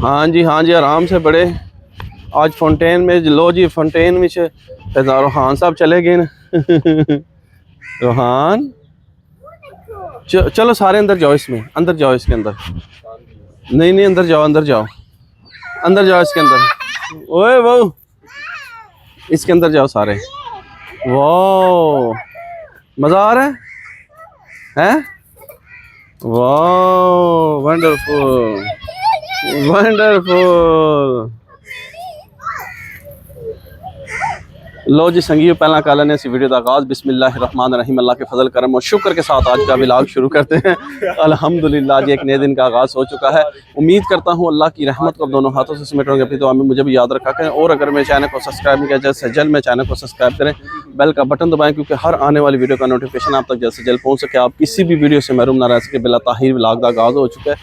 हाँ जी आराम से बड़े। आज फाउंटेन में लो जी, फाउंटेन में रोहान साहब चले गए ना। रोहान चलो सारे अंदर जाओ, इसमें अंदर जाओ, इसके अंदर नहीं नहीं अंदर जाओ, अंदर जाओ, अंदर जाओ इसके अंदर। ओए वो इसके अंदर जाओ सारे। वाह मज़ा आ रहा है? वाह वंडरफुल वंडरफुल। लो जी संगियो, पहला काला ने इसी वीडियो का आगाज़ बिस्मिल्लाहिर्रहमानिर्रहीम अल्लाह के फजल करम और शुक्र के साथ आज का व्लॉग शुरू करते हैं। अल्हम्दुलिल्लाह जी एक नए दिन का आगाज़ हो चुका है। उम्मीद करता हूँ अल्लाह की रहमत को दोनों हाथों से समेटोगे। अपनी दुआ में मुझे भी याद रखा करें, और अगर मेरे चैनल को सब्सक्राइब नहीं किया जल्द से जल्द मेरे चैनल को सब्सक्राइब करें, बेल का बटन दबाएं, क्योंकि हर आने वाली वीडियो का नोटिफिकेशन आप तक जल्द से जल्द पहुँच सके, आप किसी भी वीडियो से महरूम ना रह सके। बिला ताहीर व्लॉग का आगाज़ हो चुका है।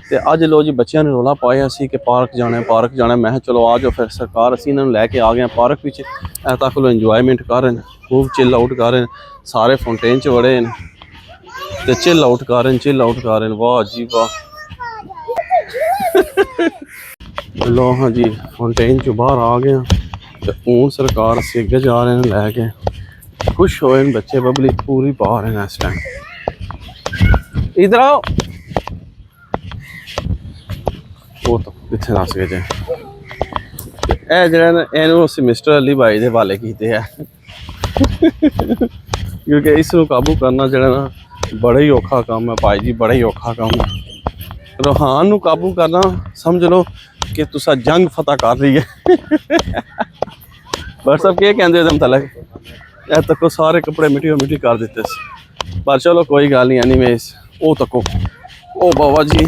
तो अज लो जी बच्चों ने रौला पाया सी कि पार्क जाना मैं किहा चलो आ जाओ। फिर सरकार असी इन्होंने लैके आ गए पार्क में। तक लो इंजॉयमेंट कर रहे हैं, खूब चिल आउट कर रहे हैं, सारे फाउंटेन च बड़े हैं तो चिल आउट कर रहे हैं, चिल आउट कर रहे हैं। वाह जी वाह। लो हाँ जी फाउंटेन चो बाहर आ गए तो हूँ सरकार असी अगे जा रहे हैं लैके। खुश होए बच्चे, पब्लिक पूरी पा रहे हैं इस टाइम। इधर आओ। वो तो कितने दस गए जे जो मिस्टर अली भाई के हवाले किए है। क्योंकि इसनों काबू करना जरा ना बड़ा ही औखा काम है भाई जी, बड़ा ही औखा काम है। रोहान नू काबू करना समझ लो कि तुसा जंग फतह कर रही है। व्हाट्सअप के कहते तुम तलक तक सारे कपड़े मिट्टी कर देते, पर चलो कोई गल नहीं। एनीवेज ओ तको ओ बाबा जी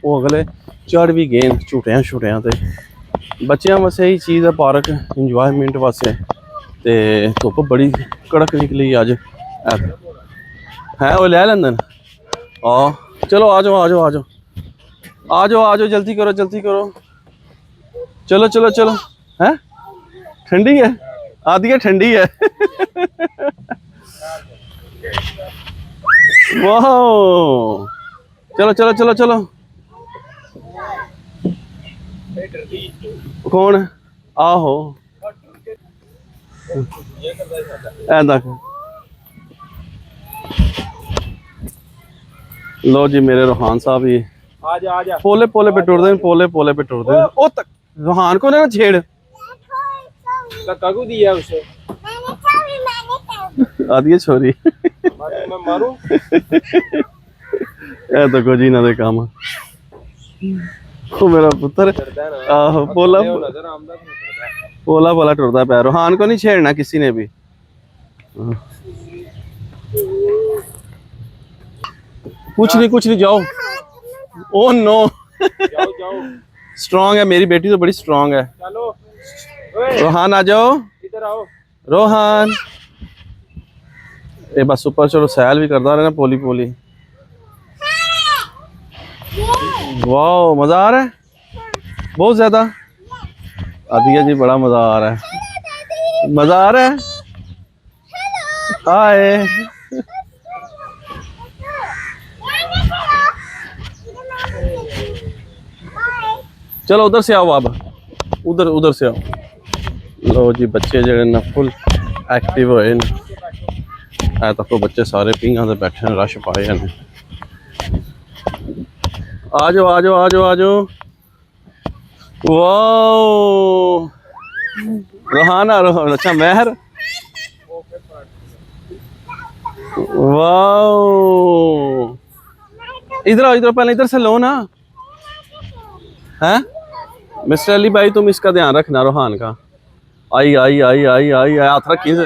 वो अगले चढ़ भी गए झूटियां ते बच्चों वास्ते यही चीज़ है पार्क इंजॉयमेंट वास्ते। तो धुप्प बड़ी कड़क निकली अज है वो लै लेंदे चलो आ जाओ आ जाओ आ जाओ आ जाओ आ जाओ, जल्दी करो जल्दी करो, चलो चलो चलो। है ठंडी है, आधी है ठंडी है। वाह चलो चलो चलो चलो। कौन आहो लो जी मेरे रोहान साहब ही पोले पोले पे टुरदे हैं, पोले पोले पे टुरदे हैं। ओ तक रोहान को ना छेड़ दिया उसे आदि छोरी। तो को जी ना दे काम ओ मेरा पुत्र आहो पोला पोला पोला टुरदा पे। रोहान को नहीं छेड़ना किसी ने भी। कुछ नहीं जाओ। ओ नो स्ट्रॉन्ग है मेरी बेटी तो बड़ी स्ट्रॉन्ग है। रोहान आ जाओ, इधर आओ रोहान। ये बस ऊपर चलो सैल भी करता रहना पोली पोली। वाह मजा आ रहा है बहुत ज्यादा। आदिया जी बड़ा मजा आ रहा है, मजा आ रहा है। हाय चलो उधर से आओ, अब उधर से आओ। लो जी बच्चे जड़े ना फुल एक्टिव होए तक बच्चे सारे पींगा से बैठे हैं, रश पाए हैं। आ जाओ आ जाओ आ जाओ आ जाओ। वाह रोहाना रोहन अच्छा महर। वाह इधर आओ, इधर पहले इधर से लो ना। है मिस्टर अली भाई तुम इसका ध्यान रखना रोहान का। आई आई आई आई आई हाथ रखी से।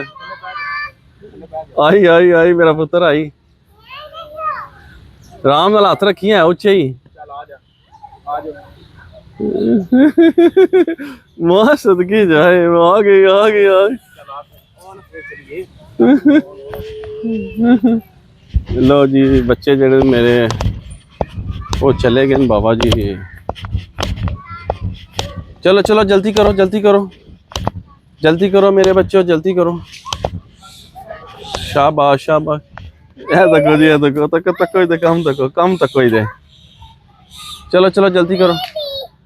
आई आई आई मेरा पुत्र आई, राम नाल हाथ रखी है उच्चे ही। मां सदकी जाए आ गई आ गई आ गई। लो जी बच्चे जड़े मेरे वो चले गए बाबा जी। चलो चलो जल्दी करो जल्दी करो जल्दी करो मेरे बच्चों जल्दी करो। शाबाश शाबाश। तको जी तको तको तको कम तको कम तको ही दे। चलो चलो जल्दी करो।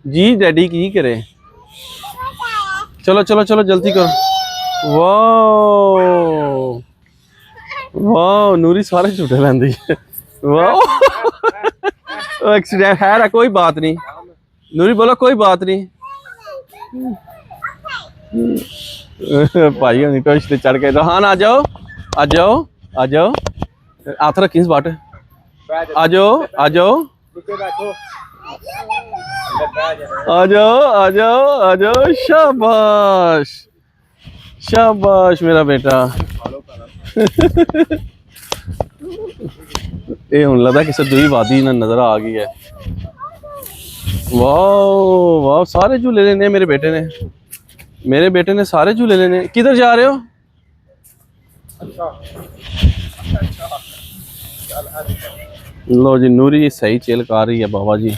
जी डैडी की करे। चलो चलो चलो जल्दी करो। वाह वाह नूरी सारे झूठे लेंदी है। वाह एक्सीडेंट है कोई बात नहीं। नूरी बोलो कोई बात नहीं। भाई होनी कोशिश ते चढ़ के रोहान आ जाओ आ जाओ आ जाओ हाथ रखी इस बाट आ जाओ आ जाओ आ जाओ आ जाओ आ जाओ शाबाश शाबाश मेरा बेटा। ये हूँ लगता किसी दुई वादी ना नजर आ गई है। वाह वाह सारे झूले लेने मेरे बेटे ने। मेरे बेटे ने सारे झूले लेने। किधर जा रहे हो? लो जी नूरी सही चिल कर रही है बाबा जी।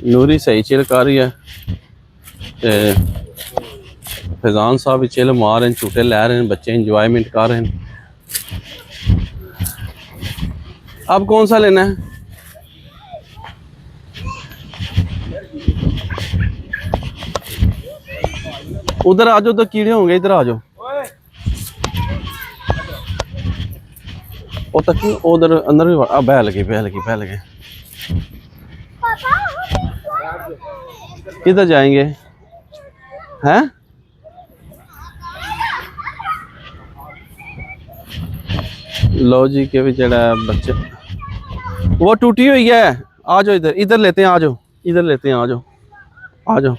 नूरी सही चिल कर रही है। फैजान साहब भी चिल मार रहे हैं झूठे लै रहे हैं बच्चे इंजॉयमेंट कर रहे हैं। अब कौन सा लेना है? उधर आ जाओ तो कीड़े होंगे इधर आ जाओ। वो तक उधर अंदर भी बह लगी बह लगी बह लगे। किधर जाएंगे हैं? लो जी के भी जड़ा बच्चे वो टूटी हुई है। आ जाओ इधर इधर लेते हैं आ जाओ इधर लेते हैं आ जाओ आ जाओ।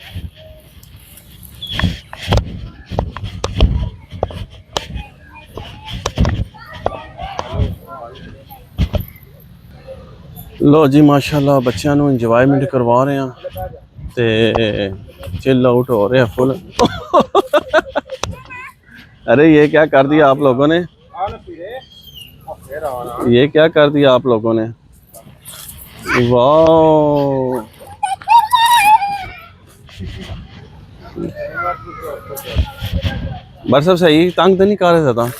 लो जी माशाल्लाह बच्चों को इंजॉयमेंट करवा रहे हैं ते चिल आउट हो रहे हैं फुल। अरे ये क्या कर दिया आप लोगों ने? ये क्या कर दिया आप लोगों ने? वाह बस सब सही तंग तो नहीं कर रहे ज़्यादा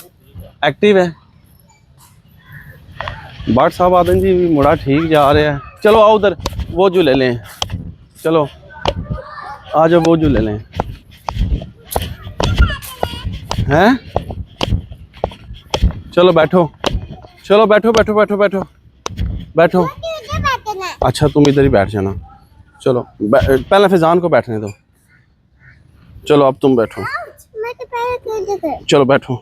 एक्टिव है। बाट साहब आदम जी भी मुड़ा ठीक जा रहे हैं। चलो आओ उधर वो झूले लें। चलो आ जाओ वो झूले लें हैं। चलो बैठो चलो बैठो बैठो बैठो बैठो बैठो। अच्छा तुम इधर ही बैठ जाना। चलो पहले फैजान को बैठने दो। चलो अब तुम बैठो। चलो बैठो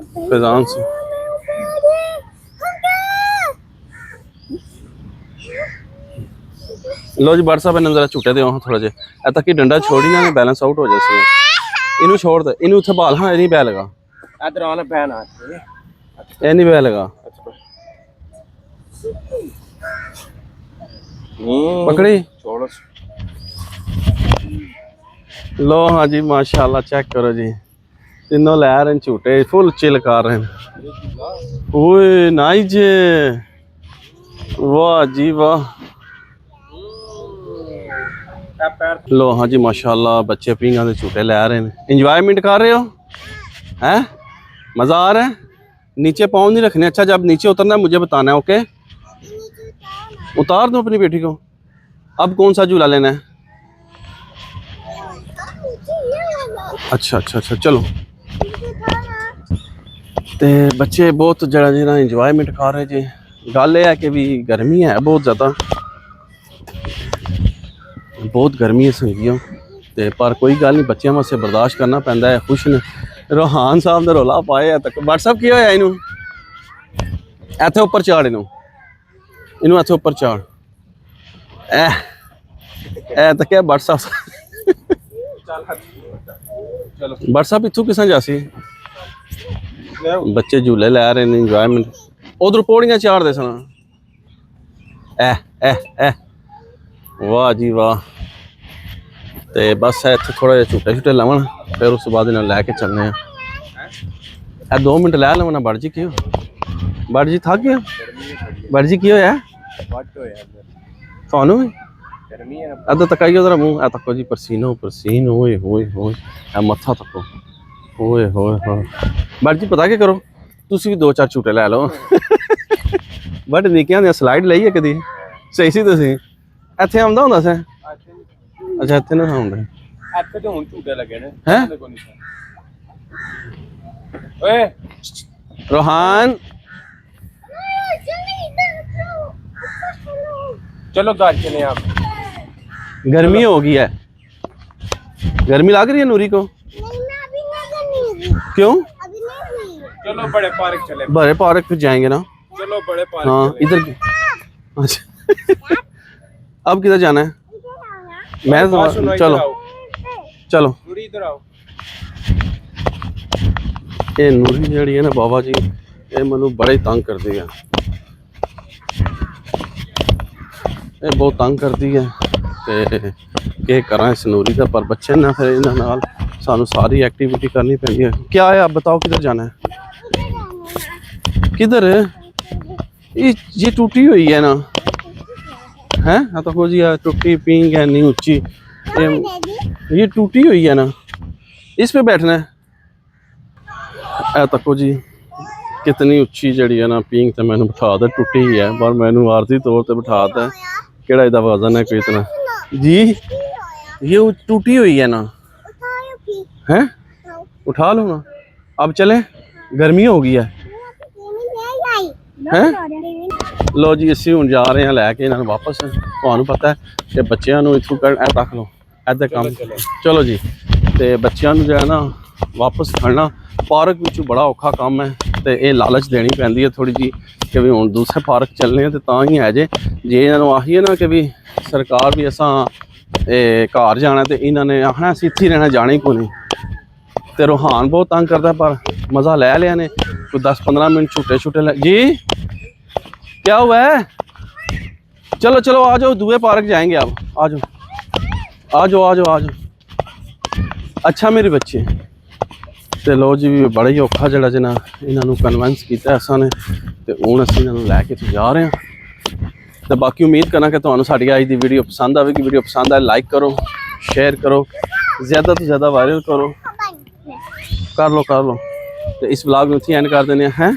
फैजान से। लो जी बड़ साहब ने जरा झूटे दो थोड़ा जिहा तक डंडा छोड़ी ना बैलेंस आउट हो जाए। इनू छोड़ दे इनू उत्थे बाल। हाँ नहीं बह लगा ये नहीं बह लगा पकड़ी। लो हाँ जी माशाल्लाह चेक करो जी तीनों लै रहे हैं झूटे फुल चिल कर रहे हैं। ओए नाइस वाह जी वाह। लो हाँ जी माशाल्लाह बच्चे पींगा के झूटे लै रहे हैं इंजॉयमेंट कर रहे हो हैं? मज़ा आ रहा है? नीचे पाँव नहीं रखने। अच्छा जब नीचे उतरना है मुझे बताना है। ओके उतार दो अपनी बेटी को। अब कौन सा झूला लेना है? अच्छा अच्छा अच्छा चलो। ते बच्चे बहुत जरा जरा इंजॉयमेंट कर रहे जी। गल यह है कि भी गर्मी है बहुत ज़्यादा बहुत गर्मी है संगियों ते पर कोई गल नहीं बच्चों वास्ते बर्दाश्त करना पैंदा है। खुश ने रोहान साहब ने रौला पाया तक व्हाट्सअप की होया इनू इत्थे उपर चाड़ इनू इनू इत्थे उपर चाड़ ए तक क्या व्हाट्सअप व्हाट्सअप इत्थों किसा जासी। बच्चे झूले लै रहे हैं इंजॉयमेंट उधर पौड़ियां चाड़ दे सन। ए वाह जी वाह। तो बस इतने थोड़ा जिहा झूटे झूटे लवन फिर उस बाद लैके चलने। 2 मिनट लै लवना। बड़ जी की बड़ जी थक गया? बड़ जी की होया थानू इधर तकाइयो जरा मूँह ए तको जी परसीनो परसीन होए होए होए मत्था तको होए होए होए। बड़ जी पता क्या करो तुसी भी 2-4 झूटे लै लो। बट निक्कियां दी स्लाइड लई है कदी सही सी तुसी इत्थे आंदा हुंदा सी अच्छा इतने ना होंगे ਇੱਥੇ ਤੇ ਹੁਣ ਝੂਟੇ ਲੱਗੇ ਨੇ हैं ਦੇਖੋ ਨਹੀਂ ਓਏ रोहान चलो घर चले आप गर्मी हो गई है गर्मी लग रही है नूरी को क्यों चलो बड़े पार्क चले बड़े पार्क पे जाएंगे ना चलो बड़े पार्क हाँ चले। इधर अच्छा अब किधर जाना है मैं बात सुनो, इधर चलो आओ। चलो नूरी इधर आओ ये नूरी जी है ना बाबा जी ये मैनू बड़े तंग करती है ये बहुत तंग करती है ते के करा इस नूरी का पर बच्चे ना फिर इन्हां नाल सानू सारी एक्टिविटी करनी पैंदी है क्या है आप बताओ किधर जाना है किधर ये टूटी हुई है ना है तो को जी टूटी पिंग है नहीं ऊंची ये टूटी हुई है ना इस पे बैठना है ए तको जी कितनी उच्ची जड़ी है ना पिंग तो मैंने बिठा दे टूटी ही है पर मैंने आरती तौर पर बिठा दे केड़ा इहदा वजन है कोई इतना जी ये टूटी हुई है ना है उठा लो ना अब चले गर्मी हो गई है हैं लो जी ਅਸੀਂ ਹੁਣ ਜਾ ਰਹੇ ਹਾਂ ਲੈ ਕੇ ਇਹਨਾਂ ਨੂੰ ਵਾਪਸ ਤੁਹਾਨੂੰ ਪਤਾ ਹੈ ਕਿ ਬੱਚਿਆਂ ਨੂੰ ਇੱਥੋਂ ਕੱਢ ਐ ਤੱਕ ਲਓ ਐਦਾ ਕੰਮ ਚਲੋ ਜੀ ਤੇ ਬੱਚਿਆਂ ਨੂੰ ਜਿਹੜਾ ਨਾ ਵਾਪਸ ਖੜਨਾ ਪਾਰਕ ਵਿੱਚ ਬੜਾ ਔਖਾ ਕੰਮ ਹੈ ਤੇ ਇਹ ਲਾਲਚ ਦੇਣੀ ਪੈਂਦੀ ਹੈ ਥੋੜੀ ਜੀ ਕਿ ਵੀ ਹੁਣ ਦੂਸਰੇ ਪਾਰਕ ਚੱਲਨੇ ਆ ਤੇ ਤਾਂ ਹੀ ਹੈ ਜੇ ਇਹਨਾਂ ਨੂੰ ਆਹੀ ਹੈ ਨਾ ਕਿ ਵੀ ਸਰਕਾਰ ਵੀ ਅਸਾਂ ਇਹ ਘਰ ਜਾਣਾ ਤੇ ਇਹਨਾਂ ਨੇ ਆਖਣਾ ਅਸੀਂ ਇੱਥੇ ਰਹਿਣਾ ਜਾਣਾ ਹੀ ਕੋਈ ਨਹੀਂ ਤੇ ਰੋਹਾਨ ਬਹੁਤ ਤੰਗ ਕਰਦਾ ਪਰ ਮਜ਼ਾ ਲੈ ਲਿਆ ਨੇ कोई 10-15 मिनट छूटे छूटे जी क्या हुआ है चलो चलो आ जाओ दूसरे पार्क जाएंगे आप आ जाओ आ जाओ आ जाओ आ जाओ अच्छा मेरे बच्चे ਤੇ ਲੋ ਜੀ ਬੜਾ ਹੀ ਔਖਾ ਜਿਹੜਾ ਜਨਾ ਇਹਨਾਂ ਨੂੰ ਕਨਵਿੰਸ ਕੀਤਾ ਅਸਾਂ ਨੇ ਤੇ ਹੁਣ ਅਸੀਂ ਇਹਨਾਂ ਨੂੰ ਲੈ ਕੇ ਜਾ ਰਹੇ ਹਾਂ ਤੇ ਬਾਕੀ ਉਮੀਦ ਕਰਾਂ ਕਿ ਤੁਹਾਨੂੰ ਸਾਡੀ ਅੱਜ ਦੀ ਵੀਡੀਓ ਪਸੰਦ ਆਵੇਗੀ ਵੀਡੀਓ ਪਸੰਦ ਆਏ ਲਾਈਕ ਕਰੋ ਸ਼ੇਅਰ ਕਰੋ ਜ਼ਿਆਦਾ ਤੋਂ ਜ਼ਿਆਦਾ ਵਾਇਰਲ ਕਰੋ ਕਰ ਲੋ तो इस व्लॉग में एंड कर देने हैं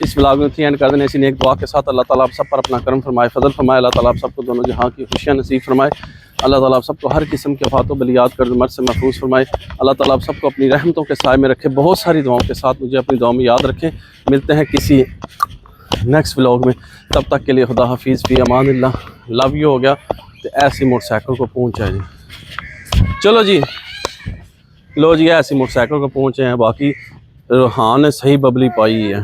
इस व्लॉग में एंड कर देने ऐसी नेक दुआ के साथ अल्लाह ताला आप सब पर अपना करम फरमाए फजल फरमाए अल्लाह ताला आप सबको दोनों जहाँ की खुशियाँ नसीब फरमाए अल्लाह ताला आप सबको हर किस्म के फातों बलियात कर मर्द से महफूज फरमाए अल्लाह ताला आप सबको अपनी रहमतों के साए में रखे बहुत सारी दुआओं के साथ मुझे अपनी दुआ में याद रखें मिलते हैं किसी नेक्स्ट व्लॉग में तब तक के लिए खुदा हाफिज़ फ़ी अमानिल्लाह लव यू हो गया तो ऐसी मोटरसाइकिल को पहुँचा जी चलो जी लो जी ऐसी मोटरसाइकिल को पहुँचे हैं बाकी रोहान ने सही बबली पाई है।